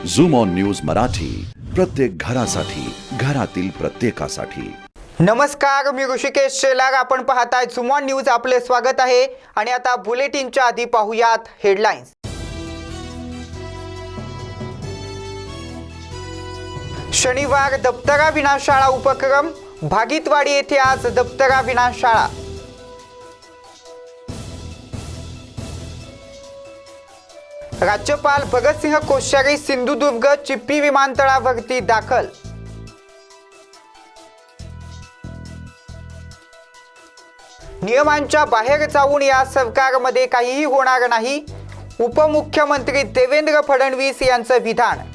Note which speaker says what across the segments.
Speaker 1: Zoom on news Marathi, प्रत्येक घरासाठी, घरातील प्रत्येकासाठी।
Speaker 2: नमस्कार, मी ऋषिकेश शेलार। आपण पाहताय झूम ऑन न्यूज। आपले स्वागत आहे आणि आता बुलेटिनच्या आधी पाहूयात हेडलाईन्स। शनिवार दप्तरा विनाशाळा उपक्रम। भागीतवाडी येथे आज दप्तरा विनाशाळा। राज्यपाल भगतसिंह कोश्यारी सिंधुदुर्ग चिपी विमानतळावरती दाखल। नियमांच्या बाहेर जाऊन या सरकारमध्ये काहीही होणार नाही, उपमुख्यमंत्री देवेंद्र फडणवीस यांचं विधान।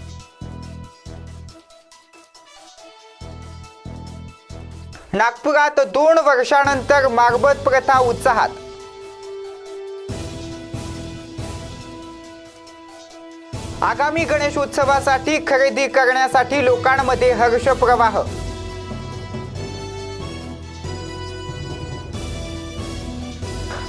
Speaker 2: नागपुरात 2 वर्षानंतर मारबत प्रथा उत्साहात। आगामी गणेश उत्सवासाठी खरेदी करण्यासाठी लोकांमध्ये हर्ष प्रवाह।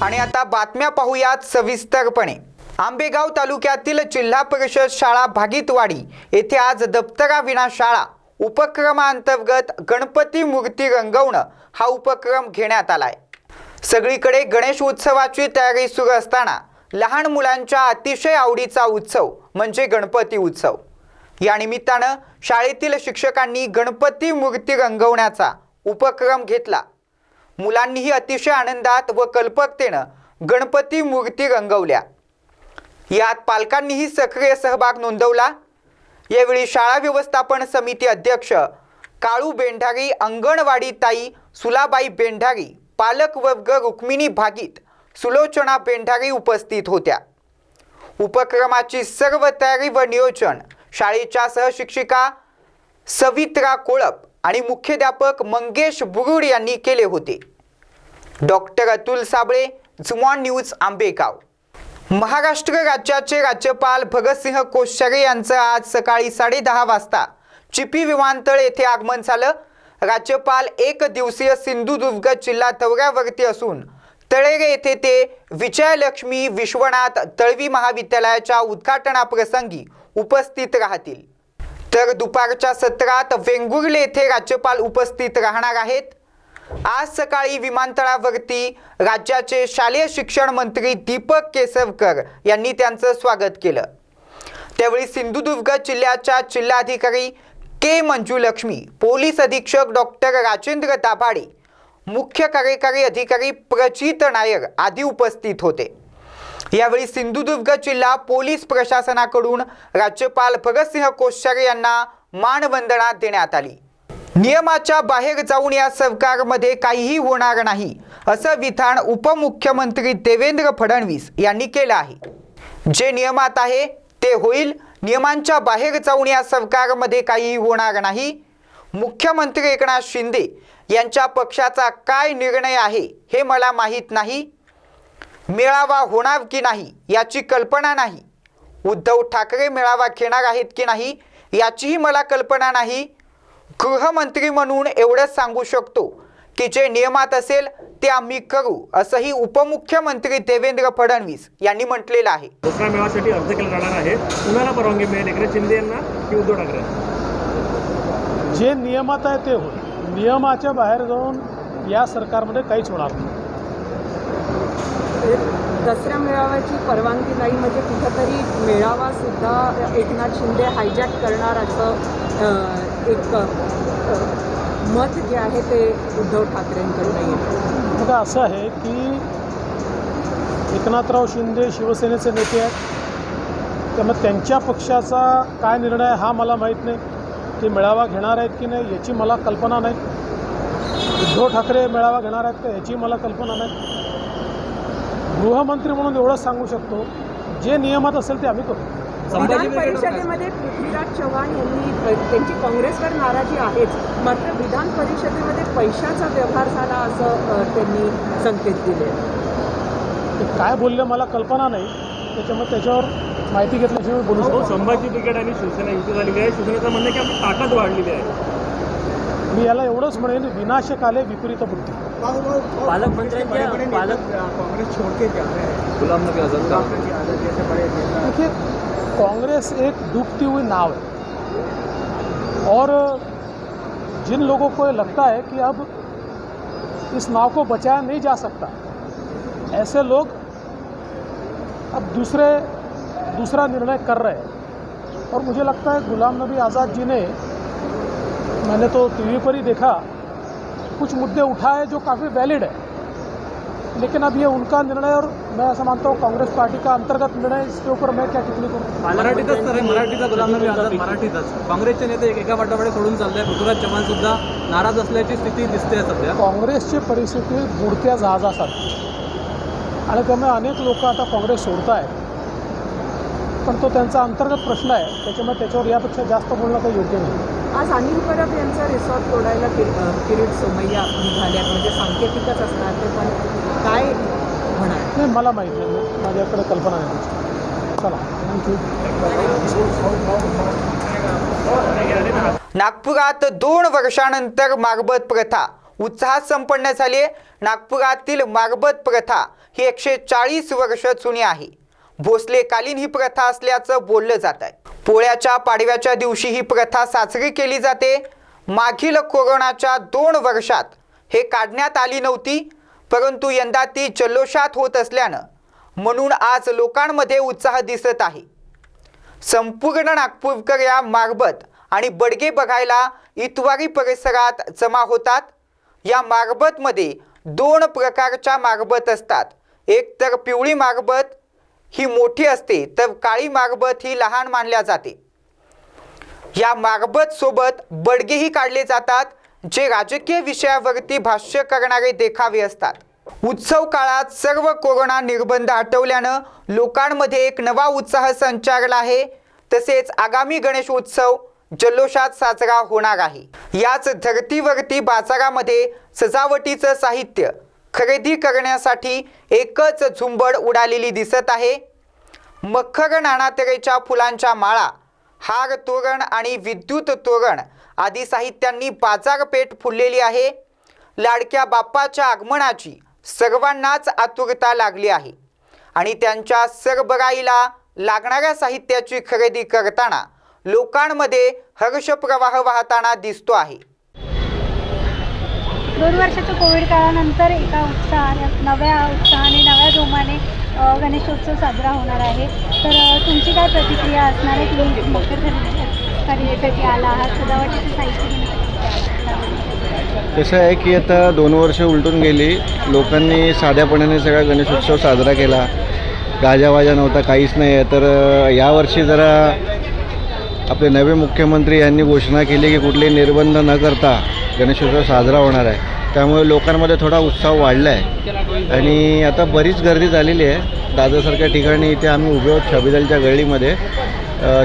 Speaker 2: आणि आता बातम्या पाहूयात सविस्तरपणे। आंबेगाव तालुक्यातील जिल्हा परिषद शाळा भागीतवाडी येथे आज दप्तरा विनाशाळा उपक्रमांतर्गत गणपती मूर्ती रंगवणं हा उपक्रम घेण्यात आलाय। सगळीकडे गणेश उत्सवाची तयारी सुरू असताना लहान मुलांच्या अतिशय आवडीचा उत्सव म्हणजे गणपती उत्सव। या निमित्तानं शाळेतील शिक्षकांनी गणपती मूर्ती रंगवण्याचा उपक्रम घेतला। मुलांनीही अतिशय आनंदात व कल्पकतेनं गणपती मूर्ती रंगवल्या। यात पालकांनीही सक्रिय सहभाग नोंदवला। यावेळी शाळा व्यवस्थापन समिती अध्यक्ष काळू बेंढारी, अंगणवाडी ताई सुलाबाई बेंढारी, पालक वर्ग रुक्मिणी भागीत, सुलोचना बेंढारी उपस्थित होत्या। उपक्रमाची सर्व तयारी व नियोजन शाळेच्या सहशिक्षिका सवित्रा कोळप आणि मुख्याध्यापक मंगेश बुरुड यांनी केले होते। Doctor Atul Sable, zoom on news, Ambegaon. Maharashtra राज्याचे राज्यपाल भगतसिंह कोश्यारी यांचं आज सकाळी 10:30 वाजता चिपी विमानतळ येथे आगमन झालं। राज्यपाल 1 दिवसीय सिंधुदुर्ग जिल्हा दौऱ्यावरती असून तळेरे येथे ते विजयलक्ष्मी विश्वनाथ दळवी महाविद्यालयाच्या उद्घाटनाप्रसंगी उपस्थित राहतील। तर दुपारच्या सत्रात वेंगुर्ले येथे राज्यपाल उपस्थित राहणार आहेत। आज सकाळी विमानतळावरती राज्याचे शालेय शिक्षण मंत्री दीपक केसरकर यांनी त्यांचं स्वागत केलं। त्यावेळी सिंधुदुर्ग जिल्ह्याच्या जिल्हाधिकारी के मंजुलक्ष्मी, पोलीस अधीक्षक डॉक्टर राजेंद्र दाभाडे, मुख्य कार्यकारी अधिकारी प्रचित नायर आदी उपस्थित होते। यावेळी सिंधुदुर्ग जिल्हा पोलीस प्रशासनाकडून राज्यपाल भगतसिंह कोश्यारी यांना मानवंदना देण्यात आली। नियमाच्या बाहेर जाऊन या सरकारमध्ये काहीही होणार नाही, असं विधान उपमुख्यमंत्री देवेंद्र फडणवीस यांनी केलं आहे। जे नियमात आहे ते होईल, नियमांच्या बाहेर जाऊन या सरकारमध्ये काहीही होणार नाही। मुख्यमंत्री एकनाथ शिंदे यांच्या पक्षाचा काय निर्णय आहे हे मला माहीत नाही। मेळावा होणार की नाही याची कल्पना नाही। उद्धव ठाकरे मेळावा घेणार आहेत की नाही याचीही मला कल्पना नाही। गृहमंत्री म्हणून एवढंच सांगू शकतो की जे नियमात असेल ते आम्ही करू, असंही उपमुख्यमंत्री देवेंद्र फडणवीस यांनी म्हटलेलं आहे।
Speaker 3: दुसऱ्या मेळाव्यासाठी अर्ज केला जाणार आहे। कुणाला परवानगी मिळेल, एकनाथ शिंदे यांना की उद्धव ठाकरे?
Speaker 4: जे नियमात आहे ते होईल, नियमाच्या बाहेर जाऊन या सरकारमध्ये काहीच होणार नाही।
Speaker 5: दसऱ्या मेळाव्याची परवानगी नाही म्हणजे कुठंतरी मेळावासुद्धा एकनाथ शिंदे हायजॅक करणार असं एक मत जे आहे ते उद्धव ठाकरेंकडून येतं।
Speaker 4: बघा, असं आहे की एकनाथराव शिंदे शिवसेनेचे नेते आहेत, त्यामुळे त्यांच्या पक्षाचा काय निर्णय हा मला माहीत नाही। ते मेळावा घेणार आहेत की नाही याची मला कल्पना नाही। उद्धव ठाकरे मेळावा घेणार आहेत का याची मला कल्पना नाही। गृहमंत्री म्हणून एवढंच सांगू शकतो, जे नियमात असेल ते आम्ही करू।
Speaker 5: विधान परिषदेमध्ये पृथ्वीराज चव्हाण यांनी त्यांची काँग्रेसवर नाराजी आहेच, मात्र विधान परिषदेमध्ये पैशाचा व्यवहार झाला असं त्यांनी संकेत दिले।
Speaker 4: ते काय बोलले मला कल्पना नाही, त्याच्यामुळे त्याच्यावर माहिती घेतल्याशिवाय बोलू शकतो।
Speaker 3: संभाजी ब्रिगेड आणि शिवसेना युती झालेली आहे। शिवसेनेचं म्हणणं आहे की आपली ताकद वाढलेली आहे।
Speaker 4: मी याला एवढंच म्हणेन, विनाशकाले विपरीत बुद्धी।
Speaker 6: पालकमंत्र्यांच्या कांग्रेस छोड़ के जा रहे हैं, गुलाम नबी आज़ाद का।
Speaker 4: देखिए, कांग्रेस एक डूबती हुई नाव है और जिन लोगों को ये लगता है कि अब इस नाव को बचाया नहीं जा सकता, ऐसे लोग अब दूसरा निर्णय कर रहे हैं। और मुझे लगता है गुलाम नबी आज़ाद जी ने, मैंने तो टीवी पर ही देखा, कुछ मुद्दे उठाए जो काफ़ी वैलिड है, लेकिन अब ये उनका निर्णय और मैं ऐसा मानता हूँ कांग्रेस पार्टी का अंतर्गत निर्णय, इसके ऊपर मैं क्या टिप्पणी करूँ।
Speaker 6: मराठीतच तर आहे, मराठीचा गुलाम नबी आझाद मराठीतच. काँग्रेसचे नेते एका पाठोपाठ सोडून चालले. पृथ्वीराज चव्हाण सुद्धा नाराज असल्याची स्थिती दिसते सध्या.
Speaker 4: काँग्रेसची परिस्थिती बुडत्या जहाजासारखी आणि त्यामुळे अनेक लोक आता काँग्रेस सोडत आहेत, पण तो त्यांचा अंतर्गत प्रश्न आहे, त्याच्यामुळे त्याच्यावर यापेक्षा जास्त बोलणं काही योग्य नाही.
Speaker 5: आज अनिल परब यांचा रिसॉर्ट तोडायला किरीट सोमय्या निघाल्यात, म्हणजे सांकेतिकच असणार ते, पण काय म्हणाल?
Speaker 4: नाही, मला माहीत नाही, माझ्याकडे कल्पना नाही त्याची. चला, थँक्यू.
Speaker 2: नागपुरात 2 वर्षानंतर मारबत प्रथा उत्साहात संपन्न झाली आहे. नागपुरातील मारबत प्रथा ही 140 वर्ष जुनी आहे. भोसलेकालीन ही प्रथा असल्याचं बोललं जात आहे. पोळ्याच्या पाडव्याच्या दिवशी ही प्रथा साजरी केली जाते. मागील कोरोनाच्या 2 वर्षात हे काढण्यात आली नव्हती, परंतु यंदा ती जल्लोषात होत असल्यानं म्हणून आज लोकांमध्ये उत्साह दिसत आहे. संपूर्ण नागपूरकर या मारबत आणि बडगे बघायला इतवारी परिसरात जमा होतात. या मारबतमध्ये 2 प्रकारच्या मारबत असतात. एक तर पिवळी मारबत ही मोठी असते, तर काळी मारबत ही लहान मानल्या जाते. या मारबत सोबत बडगेही काढले जातात, जे राजकीय विषयावरती भाष्य करणारे देखावे असतात. उत्सव काळात सर्व कोरोना निर्बंध हटवल्यानं लोकांमध्ये एक नवा उत्साह संचारला आहे. तसेच आगामी गणेश उत्सव जल्लोषात साजरा होणार आहे. याच धर्तीवरती बाजारामध्ये सजावटीचं साहित्य खरेदी करण्यासाठी एकच झुंबड उडालेली दिसत आहे. मखर नाणातरेच्या फुलांच्या माळा, हार तोरण आणि विद्युत तोरण आदी साहित्यांनी बाजारपेठ फुललेली आहे. लाडक्या बाप्पाच्या आगमनाची सर्वांनाच आतुरता लागली आहे आणि त्यांच्या सरबराईला लागणाऱ्या साहित्याची खरेदी करताना लोकांमध्ये हर्षप्रवाह वाहताना दिसतो आहे.
Speaker 7: 2 वर्षाच्या कोविड काळानंतर एका नव्या उत्साहाने नव्या जोमाने गणेशोत्सव साजरा होणार आहे. तर तुमची काय प्रतिक्रिया असणार आहे? तुम्ही मकर खरेदीसाठी आला आहात, सजावटीचं साहित्य
Speaker 8: कसं आहे की आता 2 वर्ष उलटून गेली. लोकांनी साध्यापणाने सगळा गणेशोत्सव साजरा केला. गाजावाजा नव्हता, काहीच नाही आहे. तर यावर्षी जरा आपले नवे मुख्यमंत्री यांनी घोषणा केली की कुठलेही निर्बंध न करता गणेशोत्सव साजरा होणार आहे. त्यामुळे लोकांमध्ये थोडा उत्साह वाढला आहे आणि आता बरीच गर्दी झालेली आहे. दादरसारख्या ठिकाणी इथे आम्ही उभे आहोत छबिदलच्या गल्लीमध्ये.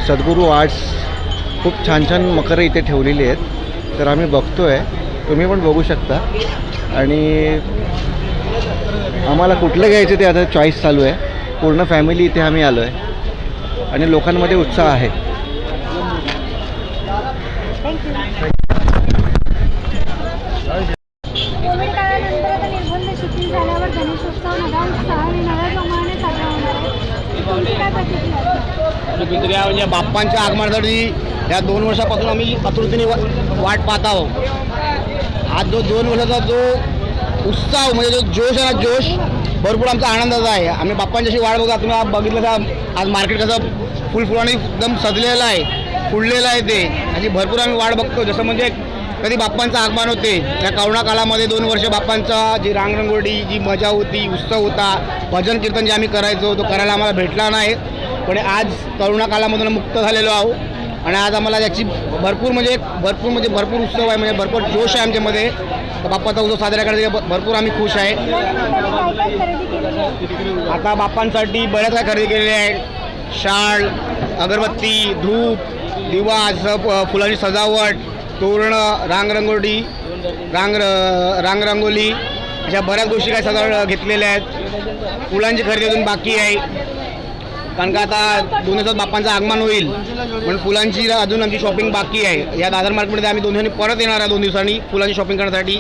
Speaker 8: सद्गुरू आर्ट्स खूप छान छान मकरं इथे ठेवलेली आहेत. तर आम्ही बघतो आहे, तुम्ही पण बघू शकता. आणि आम्हाला कुठलं घ्यायचं ते आता चॉईस चालू आहे. पूर्ण फॅमिली इथे आम्ही आलो आहे आणि लोकांमध्ये उत्साह आहे.
Speaker 7: कोविड काळानंतर आता निर्बंध शिथिल झाल्यावर गणेशोत्सव नव्या उत्साहाने नव्या जोमाने साजरा होणार आहे. तुमची काय प्रतिक्रिया असणार?
Speaker 9: प्रतिक्रिया म्हणजे बाप्पांच्या आगमनासाठी या 2 वर्षापासून आम्ही आतुरतेने वाट पाहत आहोत. आज जो 2 वर्षाचा जो उत्साह म्हणजे जो जोश आहे ना, जोश भरपूर आमचा आनंदाचा आहे. आम्ही बाप्पांच्याशी वाट बघा. तुम्ही बघितलं का आज मार्केट कसं फुलफुलाने एकदम सजलेलं आहे, फुललेलं आहे ते. आणि भरपूर आम्ही वाट बघतो. जसं म्हणजे कधी बाप्पांचं आगमन होते. या कोरोना काळामध्ये 2 वर्ष बाप्पांचा जी रांगरंगोळी, जी मजा होती, उत्सव होता, भजन कीर्तन जे आम्ही करायचो तो करायला आम्हाला भेटला नाही. पण आज कोरोना काळामधून मुक्त झालेलो आहोत आणि आज आम्हाला याची भरपूर उत्सव आहे, म्हणजे भरपूर जोश आहे आमच्यामध्ये. बाप्पाचा उत्सव साजरा करायचा भरपूर आम्ही खुश आहे. आता बाप्पांसाठी बऱ्याच काय खरेदी केलेल्या आहेत. शाळ, अगरबत्ती, धूप, दिवा, फुलांची सजावट, तोरणं, रांगरंगोळी, रांगरंगोली अशा बऱ्याच गोष्टी काय सजावट घेतलेल्या आहेत. फुलांची खरेदी अजून बाकी आहे, कारण का आता 2 दिवसात बाप्पांचं आगमन होईल म्हणून फुलांची अजून आमची शॉपिंग बाकी आहे. या दादर मार्केटमध्ये आम्ही 2 दिवसांनी परत येणार आहे 2 दिवसांनी फुलांची शॉपिंग करण्यासाठी.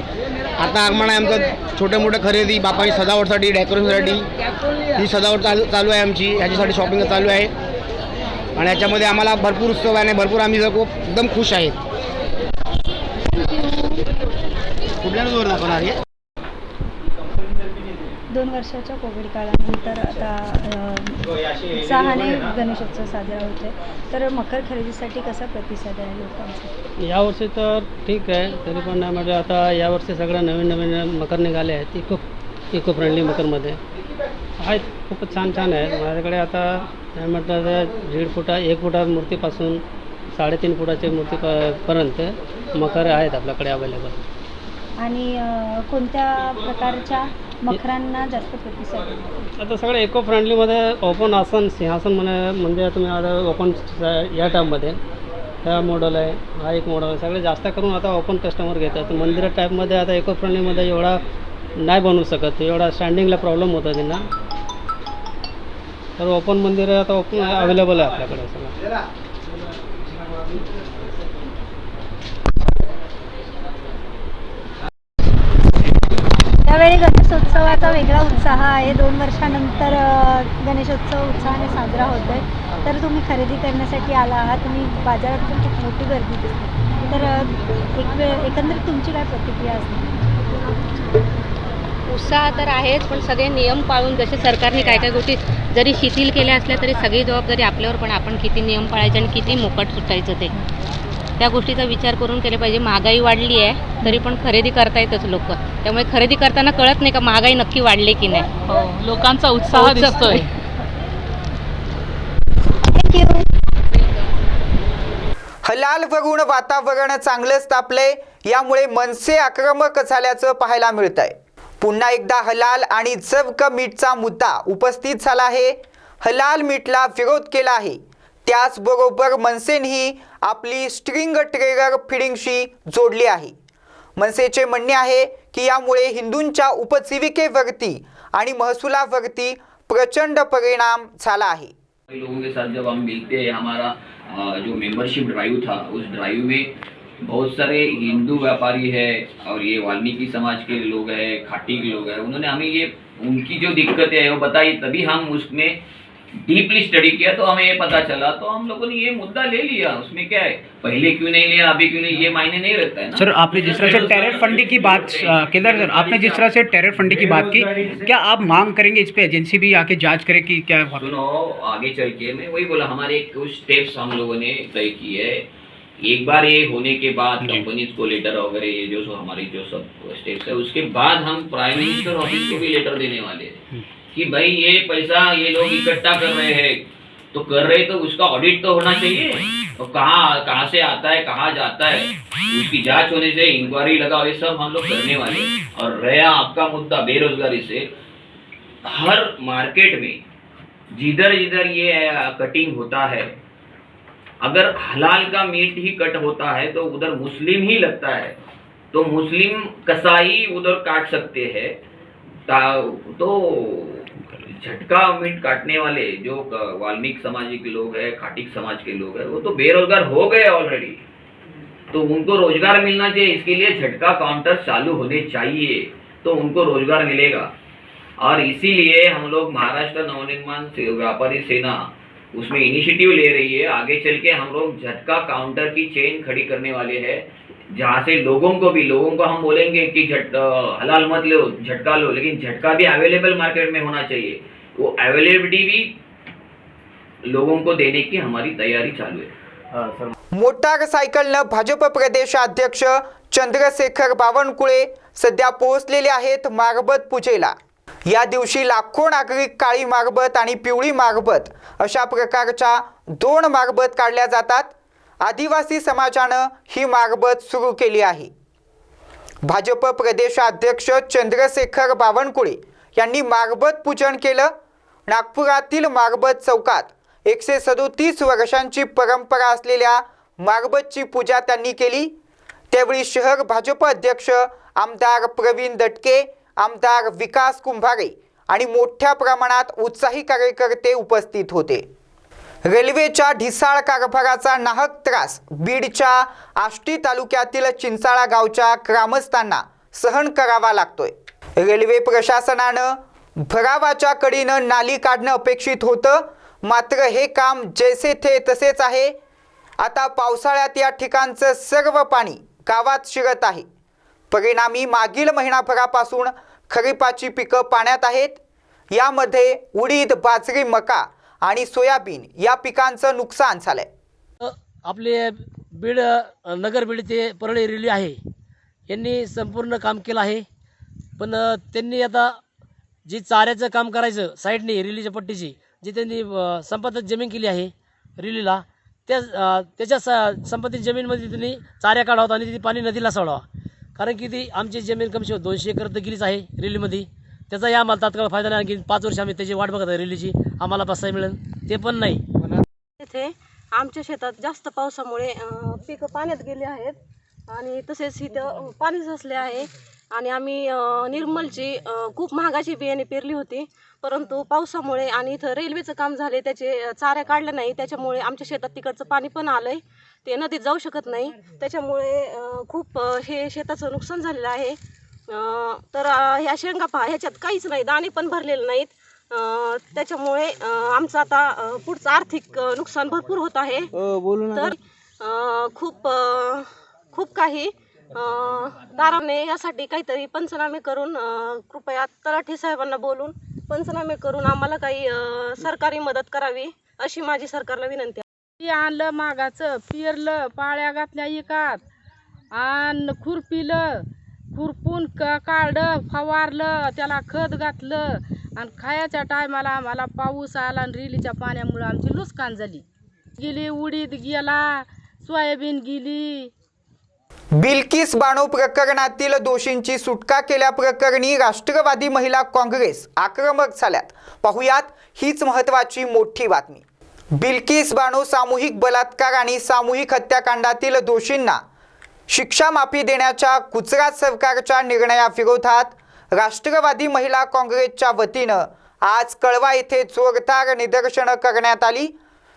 Speaker 9: आता आगमन आहे आमचं छोट्या मोठ्या खरेदी बाप्पांची सजावटसाठी, डेकोरेशनसाठी ही सजावट चालू आहे आमची. ह्याच्यासाठी शॉपिंग चालू आहे. आणि याच्यामध्ये आम्हाला भरपूर उत्सव आहे आणि भरपूर आम्ही खूप एकदम खुश आहेत. कुठल्या जोर दाखवणार आहे?
Speaker 7: 2 वर्षाच्या कोविड काळानंतर आता उत्साहाने गणेशोत्सव साजरा होतोय. तर मकर खरेदीसाठी कसा प्रतिसाद आहे लोकांचा?
Speaker 6: यावर्षी तर ठीक आहे, तरी पण म्हणजे आता यावर्षी सगळ्या नवीन नवीन मकर निघाले आहेत. इको फ्रेंडली मकरमध्ये आहेत, खूपच छान छान आहे. माझ्याकडे आता काय म्हटलं तर 1.5 फुटा 1 फुटा मूर्तीपासून 3.5 फुटाच्या मूर्तीपर्यंत मकर आहेत आपल्याकडे अवेलेबल.
Speaker 7: आणि कोणत्या प्रकारच्या मकरांना जास्त प्रतिसाद आहे?
Speaker 6: आता सगळं इको फ्रेंडलीमध्ये ओपन आसन सिंहासन म्हणजे तुम्ही आता ओपन या टाईपमध्ये ह्या मॉडल आहे, हा एक मॉडल आहे. सगळे जास्त करून आता ओपन कस्टमर घेतात. मंदिरा टाईपमध्ये आता इको फ्रेंडलीमध्ये एवढा नाही बनवू शकत, एवढा स्टँडिंगला प्रॉब्लेम होतो त्यांना. तर ओपन मंदिर आता ओपन अवेलेबल आहे आपल्याकडे सगळं.
Speaker 7: त्यावेळी गणेशोत्सवाचा वेगळा उत्साह आहे. 2 वर्षानंतर गणेशोत्सव उत्साहाने साजरा होतो आहे. तर तुम्ही खरेदी करण्यासाठी आला आहात, तुम्ही बाजारात पण खूप मोठी गर्दी दिसते. तर एकंदरीत तुमची काय प्रतिक्रिया असते?
Speaker 10: उत्साह तर आहेच, पण सगळे नियम पाळून, जसे सरकारने काय काय गोष्टी जरी शिथिल केल्या असल्या तरी सगळी जबाबदारी आपल्यावर. पण आपण किती नियम पाळायचे आणि किती मोकाट सुटायचं ते त्या गोष्टीचा विचार करून केले पाहिजे. महागाई वाढली आहे तरी पण खरेदी करतायतच लोक, त्यामुळे खरेदी करताना कळत नाही का महागाई नक्की वाढली की नाही. लोकांचा उत्साह दिसतोय.
Speaker 2: हलालवरून वातावरण चांगलंच तापलंय. यामुळे मनसे आक्रमक झाल्याचं पाहायला मिळत आहे. पुन्हा एकदा हलाल आणि चव मीठचा मुद्दा उपस्थित झाला आहे. हलाल मीठला विरोध केला आहे. त्याचबरोबर मनसेनेही आपली स्ट्रिंग ट्रेगर फिडिंगशी जोडली आहे. मनसेचे म्हणणे आहे की यामुळे हिंदूंच्या उपजीविकेवरती आणि महसुलावरती प्रचंड परिणाम झाला आहे.
Speaker 11: लोगों के साथ जब हम मिलते हैं, हमारा जो मेंबरशिप ड्राइव था, उस ड्राइव में बहुत सारे हिंदू व्यापारी है और ये वाल्मीकि समाज के लोग हैं, खाटी के लोग हैं. उन्होंने हमें ये उनकी जो दिक्कतें हैं वो बताई, तभी हम उसमें डीपली स्टडी किया तो हमें ये पता चला, तो हम लोगों ने ये मुद्दा ले लिया. उसमें क्या है, पहले क्यों नहीं लिया, अभी क्यों नहीं, ये मायने नहीं रखता है ना.
Speaker 12: सर, आपने जिस तरह से टेरर फंडिंग की बात, केदार सर, आपने जिस तरह से टेरर फंडिंग की बात की, क्या आप मांग करेंगे इस पे एजेंसी भी आके जांच करे कि क्या?
Speaker 11: सुनो, आगे चल के मैं वही बोला, हमारे कुछ स्टेप्स हम लोगों ने तय किए है. एक बार ये होने के बाद कंपनीज को लेटर वगैरह ये जो हमारी जो सब स्टेप्स है, उसके बाद हम प्राइम मिनिस्टर ऑफिस को भी लेटर देने वाले हैं कि भाई ये पैसा ये लोग इकट्ठा कर रहे हैं, तो कर रहे तो उसका ऑडिट तो होना चाहिए. तो कहाँ से आता है, कहाँ जाता है, उसकी जांच होने से, इंक्वायरी लगाओ, ये सब हम लोग करने वाले हैं. और रहा आपका मुद्दा बेरोजगारी से, हर मार्केट में जिधर जिधर ये कटिंग होता है, अगर हलाल का मीट ही कट होता है तो उधर मुस्लिम ही लगता है, तो मुस्लिम कसाई उधर काट सकते हैं. तो झटका मीट काटने वाले जो वाल्मीकि समाज के लोग हैं, खाटिक समाज के लोग हैं, वो तो बेरोजगार हो गए ऑलरेडी. तो उनको रोजगार मिलना चाहिए. इसके लिए झटका काउंटर चालू होने चाहिए, तो उनको रोजगार मिलेगा. और इसीलिए हम लोग महाराष्ट्र नवनिर्माण व्यापारी सेना उसमें इनिशिएटिव ले रही है. आगे चल के हम लोग झटका काउंटर की चेन खड़ी करने वाले हैं, जहाँ से लोगों को हम बोलेंगे कि हलाल मत लो, झटका लो, लेकिन झटका भी अवेलेबल मार्केट में होना चाहिए. वो अवेलेबिलिटी भी लोगों को देने की हमारी तैयारी चालू है.
Speaker 2: मोटारसायकलनं भाजप प्रदेशाध्यक्ष चंद्रशेखर बावनकुळे सध्या पोहोचलेले आहेत मारबत पूजेला. या दिवशी लाखो नागरिक काळी मारबत आणि पिवळी मारबत अशा प्रकारच्या 2 मारबत काढल्या जातात. आदिवासी समाजानं ही मारबत सुरू केली आहे. भाजप प्रदेशाध्यक्ष चंद्रशेखर बावनकुळे यांनी मारबत पूजन केलं. नागपुरातील मारबत चौकात 137 वर्षांची परंपरा असलेल्या मारबतची पूजा त्यांनी केली. त्यावेळी शहर भाजप अध्यक्ष आमदार प्रवीण दटके, आमदार विकास कुंभारे आणि मोठ्या प्रमाणात उत्साही कार्यकर्ते उपस्थित होते. रेल्वेच्या ढिसाळ कारभाराचा नाहक त्रास बीडच्या आष्टी तालुक्यातील चिंचाळा गावच्या ग्रामस्थांना सहन करावा लागतोय. रेल्वे प्रशासनानं भरावाच्या कडीनं नाली काढणं अपेक्षित होतं. मात्र हे काम जैसे थे तसेच आहे. आता पावसाळ्यात या ठिकाणचं सर्व पाणी गावात शिरत आहे. परिणामी मागील महिनाभरापासून खरीपाची पिकं पाण्यात आहेत. यामध्ये उडीद, बाजरी, मका आणि सोयाबीन या पिकांचं नुकसान झालंय.
Speaker 13: आपले बीड नगर बीड ते परळी रेल्वे आहे यांनी संपूर्ण काम केलं आहे. पण त्यांनी आता जी चाऱ्याचं काम करायचं साईडने रेल्वेच्या पट्टीची जी त्यांनी संपादित जमीन केली आहे रेल्वेला त्याच्या संपादित जमीनमध्ये त्यांनी चाऱ्या काढावा आणि ती पाणी नदीला सोडावा. कारण की ती आमची जमीन कमशी 200 एकर तर गेलीच आहे रेल्वेमध्ये. त्याचाही आम्हाला तात्काळ फायदा नाही. आणखी 5 वर्ष आम्ही त्याची वाट बघत आहे रेल्वेची, आम्हाला बसायला मिळेल ते पण नाही.
Speaker 5: इथे आमच्या शेतात जास्त पावसामुळे पिकं पाण्यात गेले आहेत आणि तसेच इथं पाणी साचले आहे. आणि आम्ही निर्मलची खूप महागाची बियाणे पेरली होती, परंतु पावसामुळे आणि इथं रेल्वेचं काम झाले त्याचे चाऱ्या काढल्या नाही. त्याच्यामुळे आमच्या शेतात तिकडचं पाणी पण आलं आहे, ते नदीत जाऊ शकत नाही. त्याच्यामुळे खूप हे शेताचं नुकसान झालेलं आहे. तर ह्या शेंगा पहा, ह्याच्यात काहीच नाही, दाणे पण भरलेले नाहीत. त्याच्यामुळे आमचं आता पुढचं आर्थिक नुकसान भरपूर होत आहे. तर खूप काही ताराने यासाठी काहीतरी पंचनामे करून कृपया तलाठी साहेबांना बोलून पंचनामे करून आम्हाला काही सरकारी मदत करावी अशी माझी सरकारला विनंती आहे.
Speaker 14: आणलं मागाचं, पेरलं, पाळ्या घातल्या एकात आणि खुरपिलं, खुरपून काढलं, फवारलं, त्याला खत घातलं आणि खायच्या टायमाला आम्हाला पाऊस आला आणि रेलीच्या पाण्यामुळे आमची नुकसान झाली. गेली उडीद गेला, सोयाबीन गेली.
Speaker 2: बिल्किस बानो प्रकरणातील दोषींची सुटका केल्याप्रकरणी राष्ट्रवादी महिला काँग्रेस आक्रमक झाल्यात. पाहुयात हीच महत्त्वाची मोठी बातमी. बिल्किस बानो सामूहिक बलात्कार आणि सामूहिक हत्याकांडातील दोषींना शिक्षा माफी देण्याच्या गुजरात सरकारच्या निर्णयाविरोधात राष्ट्रवादी महिला काँग्रेसच्या वतीनं आज कळवा येथे जोरदार निदर्शनं करण्यात आली.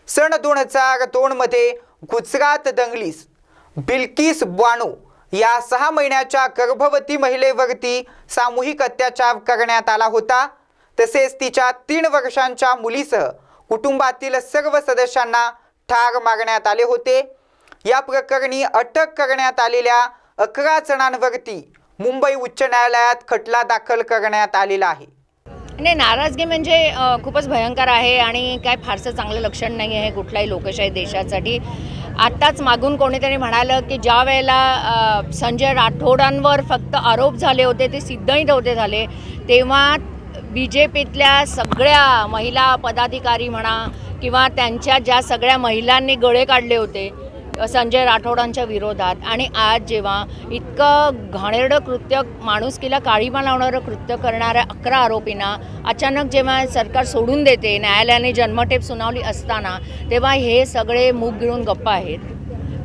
Speaker 2: सन 2002 मध्ये गुजरात दंगलीस बिल्किस बानो या 6 महिन्याच्या गर्भवती महिलेवरती सामूहिक अत्याचार करण्यात आला होता. तसेच तिच्या 3 वर्षांच्या मुलीसह कुटुंबातील सर्व सदस्यांना ठार मारण्यात आले होते. या प्रकरणी अटक करण्यात आलेल्या 11 जणांवरती मुंबई उच्च न्यायालयात खटला दाखल करण्यात आलेला आहे.
Speaker 10: नाही, नाराजगी म्हणजे खूपच भयंकर आहे आणि काय फारसं चांगलं लक्षण नाही आहे कुठल्याही लोकशाही देशासाठी. आत्ताच मागून कोणीतरी म्हणालं की ज्या वेळेला संजय राठोडांवर फक्त आरोप झाले होते ते सिद्धही नव्हते झाले, तेव्हा BJPतल्या सगळ्या महिला पदाधिकारी म्हणा किंवा त्यांच्या ज्या सगळ्या महिलांनी गळे काढले होते संजय राठोडांच्या विरोधात. आणि आज जेव्हा इतकं घाणेरडं कृत्य, माणुसकीला काळीमा लावणारं कृत्य करणाऱ्या 11 आरोपींना अचानक जेव्हा सरकार सोडून देते, न्यायालयाने जन्मठेप सुनावली असताना, तेव्हा हे सगळे मूग गिळून गप्प आहेत.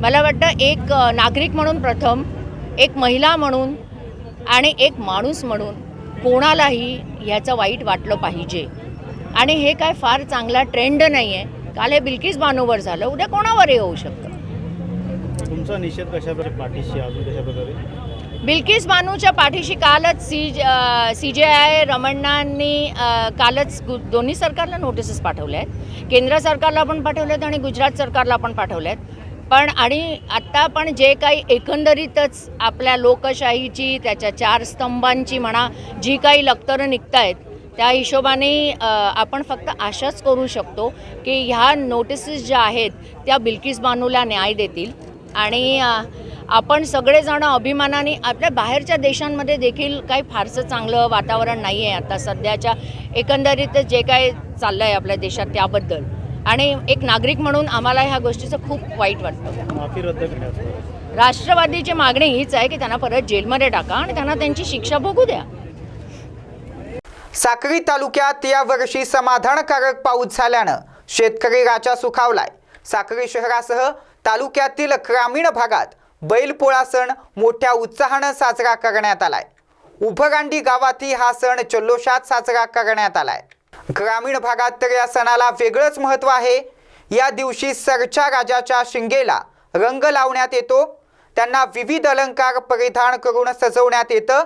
Speaker 10: मला वाटतं एक नागरिक म्हणून प्रथम, एक महिला म्हणून आणि एक माणूस म्हणून कोणालाही ह्याचं वाईट वाटलं पाहिजे. आणि हे काय फार चांगला ट्रेंड नाही आहे. काल हे बिल्किस बानोवर झालं, उद्या कोणावरही होऊ शकतं.
Speaker 3: तुमचा निषेध कशाप्रकारे पाठीशी अजून कशाप्रकारे?
Speaker 10: बिल्किस बानोच्या पाठीशी कालच CJI रमण्णांनी कालच दोन्ही सरकारला नोटिसेस पाठवल्या आहेत. केंद्र सरकारला पण पाठवल्यात आणि गुजरात सरकारला पण पाठवल्यात. पण आणि आत्ता पण जे काही एकंदरीतच आपल्या लोकशाहीची, त्याच्या 4 स्तंभांची म्हणा, जी काही लक्तरं निघत आहेत त्या हिशोबाने आपण फक्त आशाच करू शकतो की ह्या नोटिसेस ज्या आहेत त्या बिल्किस बानोला न्याय देतील. आणि आपण सगळेजण अभिमानाने, आपल्या बाहेरच्या देशांमध्ये देखील काही फारसं चांगलं वातावरण नाही आहे आता सध्याच्या एकंदरीतच जे काय चाललं आहे आपल्या देशात त्याबद्दल. आणि एक नागरिक म्हणून आम्हाला ह्या गोष्टीचं खूप वाईट वाटतं.
Speaker 3: माफी रद्द करण्याचं
Speaker 10: राष्ट्रवादीची मागणी हीच आहे की त्यांना परत जेलमध्ये टाका आणि त्यांना त्यांची शिक्षा भोगू द्या.
Speaker 2: साक्री तालुक्यात यावर्षी समाधानकारक पाऊस झाल्यानं शेतकरी राजा सुखावलाय. साक्री शहरासह तालुक्यातील ग्रामीण भागात बैलपोळा सण मोठ्या उत्साहानं साजरा करण्यात आलाय. उभगांडी गावातही हा सण जल्लोषात साजरा करण्यात आलाय. ग्रामीण भागात तर या सणाला वेगळंच महत्त्व आहे. या दिवशी सरच्या राजाच्या शिंगेला रंग लावण्यात येतो. त्यांना विविध अलंकार परिधान करून सजवण्यात येतं.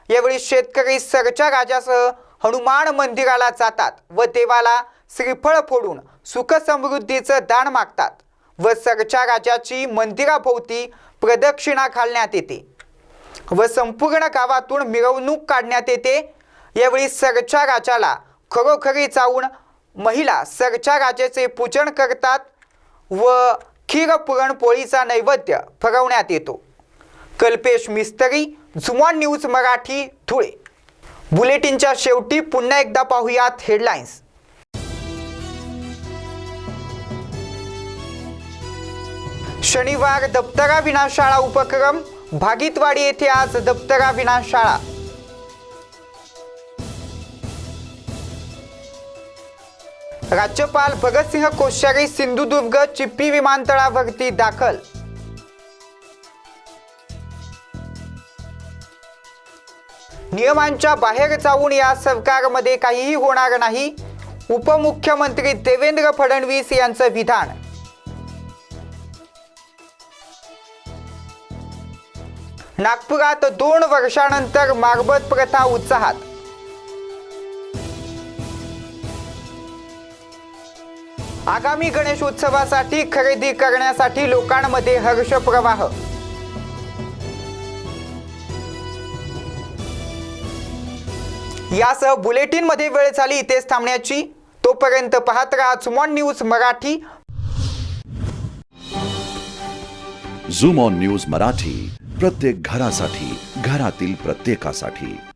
Speaker 2: यावेळी शेतकरी सरच्या राजासह हनुमान मंदिराला जातात व देवाला श्रीफळ फोडून सुख समृद्धीचं दान मागतात व सरच्या राजाची मंदिराभोवती प्रदक्षिणा घालण्यात येते व संपूर्ण गावातून मिरवणूक काढण्यात येते। यावेळी सरच्या राजाला खरोखरी जाऊन महिला सरच्या राजाचे पूजन करतात व खीर पुरणपोळीचा नैवेद्य फरवण्यात येतो। कल्पेश मिस्त्री, झुमॉन न्यूज मराठी, धुळे। बुलेटिनच्या शेवटी पुन्हा एकदा पाहूयात हेडलाईन्स। शनिवार दप्तरा विनाशाळा उपक्रम, भागीतवाडी येथे आज दप्तरा विनाशाळा। राज्यपाल भगतसिंह कोश्यारी सिंधुदुर्ग चिपी विमानतळावरती दाखल। नियमांच्या बाहेर जाऊन या सरकारमध्ये काहीही होणार नाही, उपमुख्यमंत्री देवेंद्र फडणवीस यांचं विधान। नागपुरात 2 वर्षानंतर मारबत प्रथा उत्साहात। आगामी गणेशोत्सवासाठी खरेदी करण्यासाठी लोकांमध्ये हर्षप्रवाह। यासह बुलेटिनमध्ये वेळ झाली इथेच थांबण्याची। तोपर्यंत पाहत रहा Zoom on news Marathi.
Speaker 1: Zoom on news Marathi, प्रत्येक घरासाठी, घरातील प्रत्येकासाठी।